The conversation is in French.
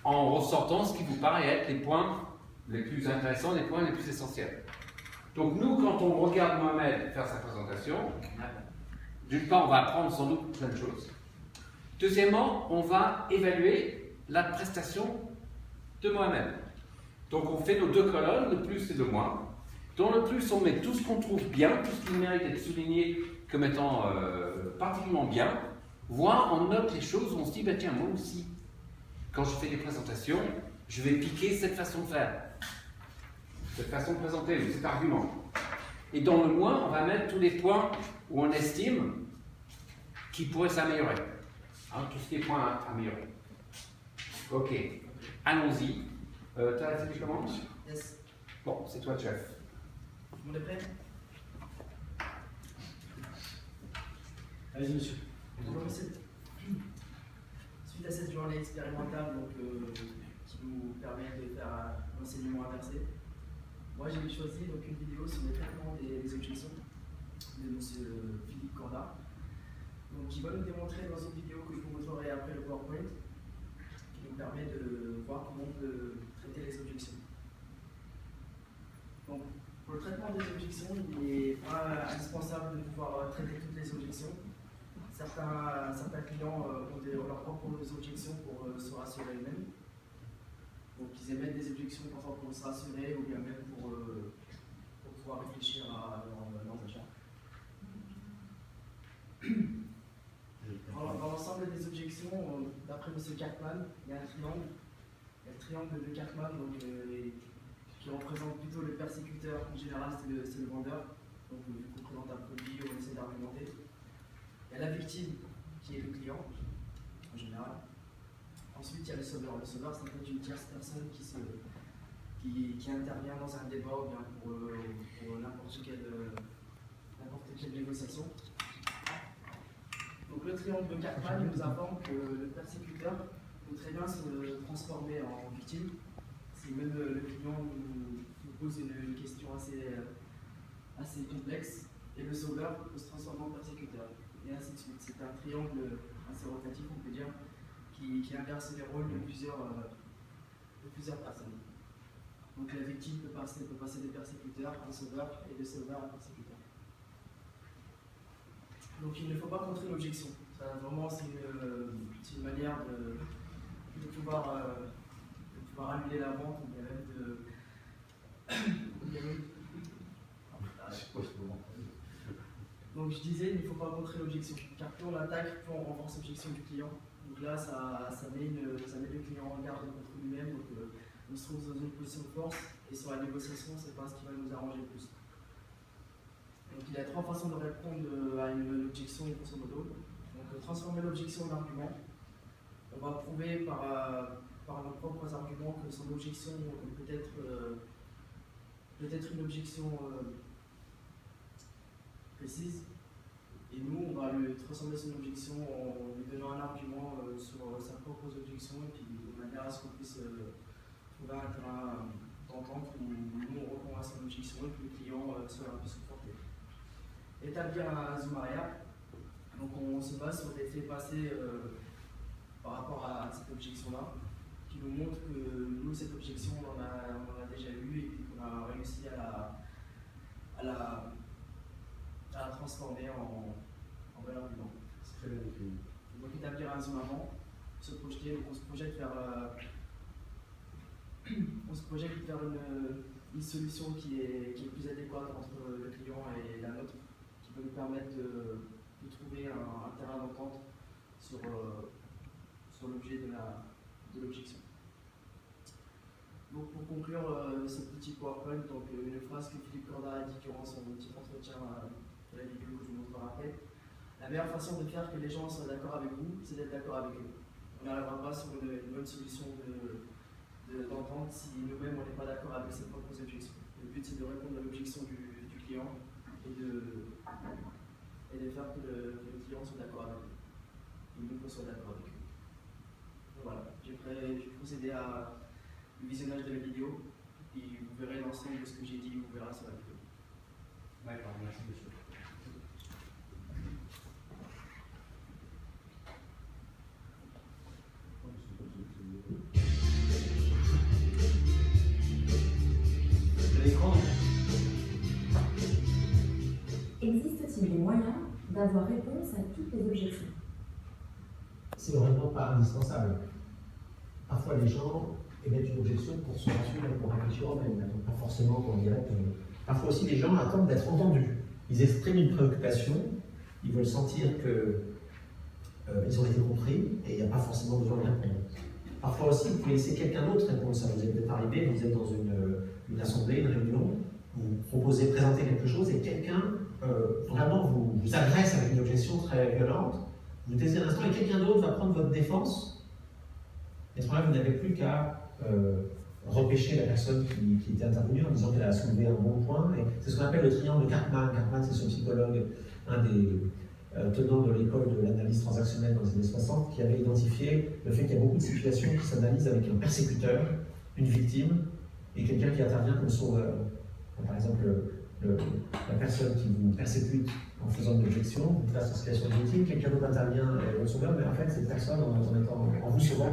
en ressortant ce qui vous paraît être les points les plus intéressants, les points les plus essentiels. Donc nous, quand on regarde Mohamed faire sa présentation, d'une part, on va apprendre sans doute plein de choses. Deuxièmement, on va évaluer la prestation de Mohamed. Donc on fait nos deux colonnes, le plus et le moins. Dans le plus, on met tout ce qu'on trouve bien, tout ce qui mérite d'être souligné comme étant particulièrement bien, voire on note les choses où on se dit, bah, tiens, moi aussi, quand je fais des présentations, je vais piquer cette façon de faire, cette façon de présenter, ou cet argument. Et dans le moins, on va mettre tous les points où on estime qu'ils pourraient s'améliorer. Hein, tout ce qui est points à améliorer. Ok, allons-y. T'as la comment? Yes. Bon, c'est toi, chef. Tout le monde est prêt? Allez-y, monsieur. Suite à cette journée expérimentale qui nous permet de faire un enseignement inversé, moi j'ai choisi une vidéo sur le traitement des objections de M. Philippe Corda, qui va nous démontrer dans une vidéo que je vous montrerai après le PowerPoint, qui nous permet de voir comment on peut traiter les objections. Donc, pour le traitement des objections, il n'est pas indispensable de pouvoir traiter toutes les objections. Certains clients ont leurs propres objections pour se rassurer eux-mêmes. Donc ils émettent des objections parfois pour se rassurer ou bien même pour pouvoir réfléchir à leurs achats. Dans l'ensemble des objections, d'après M. Cartman, il y a un triangle. Il y a le triangle de Cartman qui représente plutôt le persécuteur. En général, c'est le vendeur. Donc vu qu'on présente un produit, on essaie d'argumenter. Il y a la victime qui est le client, en général. Ensuite, il y a le sauveur. Le sauveur, c'est en fait une tierce personne qui intervient dans un débat ou bien pour n'importe quelle négociation. Donc, le triangle de Cartman nous informe que le persécuteur peut très bien se transformer en victime. Si même le client nous pose une question assez complexe, et le sauveur peut se transformer en persécuteur. Et ainsi de suite. C'est un triangle assez rotatif, on peut dire, qui inverse les rôles de plusieurs personnes. Donc la victime peut passer des persécuteurs à un sauveur et de sauveur à un persécuteur. Donc il ne faut pas contrer l'objection. Vraiment, c'est une manière de pouvoir annuler la vente ou bien même Donc je disais, il ne faut pas contrer l'objection, car plus on l'attaque, plus on renforce l'objection du client. Donc là, ça met le client en garde contre lui-même, donc on se trouve dans une position de force, et sur la négociation, c'est pas ce qui va nous arranger le plus. Donc il y a trois façons de répondre à une objection, grosso modo. Donc transformer l'objection en argument. On va prouver par nos propres arguments que son objection peut être une objection précise, et nous on va lui transformer son objection en lui donnant un argument sur sa propre objection, et puis de manière à ce qu'on puisse trouver un terrain d'entente où nous on répond à son objection et que le client soit un peu supporté. Établir un zoom arrière, donc on se base sur des faits passés par rapport à cette objection là, qui nous montre que nous cette objection on en a déjà eu et puis qu'on a réussi à la transformer en bel argument. C'est très bien défini. Donc établir un zoom avant, se projeter, donc on se projette vers une solution qui est plus adéquate entre le client et la nôtre, qui peut nous permettre de trouver un terrain d'entente sur l'objet de l'objection. Donc pour conclure ce petit PowerPoint, donc une phrase que Philippe Corda a dit durant son petit entretien de la vidéo que je vous montrerai après. La meilleure façon de faire que les gens soient d'accord avec vous, c'est d'être d'accord avec eux. On n'arrivera pas sur une bonne solution d'entente si nous-mêmes on n'est pas d'accord avec ses propres objections. Le but c'est de répondre à l'objection du client et de faire que le client soit d'accord avec eux. Et nous qu'on soit d'accord avec eux. Donc voilà, je vais procéder à le visionnage de la vidéo, et vous verrez l'ensemble de ce que j'ai dit, vous verrez sur la vidéo. D'accord, merci monsieur. Thank you. d'avoir réponse à toutes les objections. C'est vraiment pas indispensable. Parfois, les gens émettent une objection pour se rassurer, pour réfléchir eux-mêmes, donc pas forcément en direct. Parfois aussi, les gens attendent d'être entendus. Ils expriment une préoccupation, ils veulent sentir qu'ils ont été compris et il n'y a pas forcément besoin de répondre. Parfois aussi, vous pouvez laisser quelqu'un d'autre répondre. Ça vous est peut-être arrivé, vous êtes dans une assemblée, une réunion, vous proposez, présenter quelque chose et quelqu'un vraiment vous agresse avec une objection très violente. Vous taisez un instant et quelqu'un d'autre va prendre votre défense. Et à ce moment-là, vous n'avez plus qu'à repêcher la personne qui était intervenue en disant qu'elle a soulevé un bon point. C'est ce qu'on appelle le triangle de Karpman. Karpman, c'est ce psychologue, un des tenants de l'école de l'analyse transactionnelle dans les années 60, qui avait identifié le fait qu'il y a beaucoup de situations qui s'analysent avec un persécuteur, une victime, et quelqu'un qui intervient comme sauveur. Par exemple, la personne qui vous persécute en faisant une objection, vous place en situation de victime, quelqu'un d'autre intervient, votre sauveur, mais en fait, cette personne, en vous sauvant,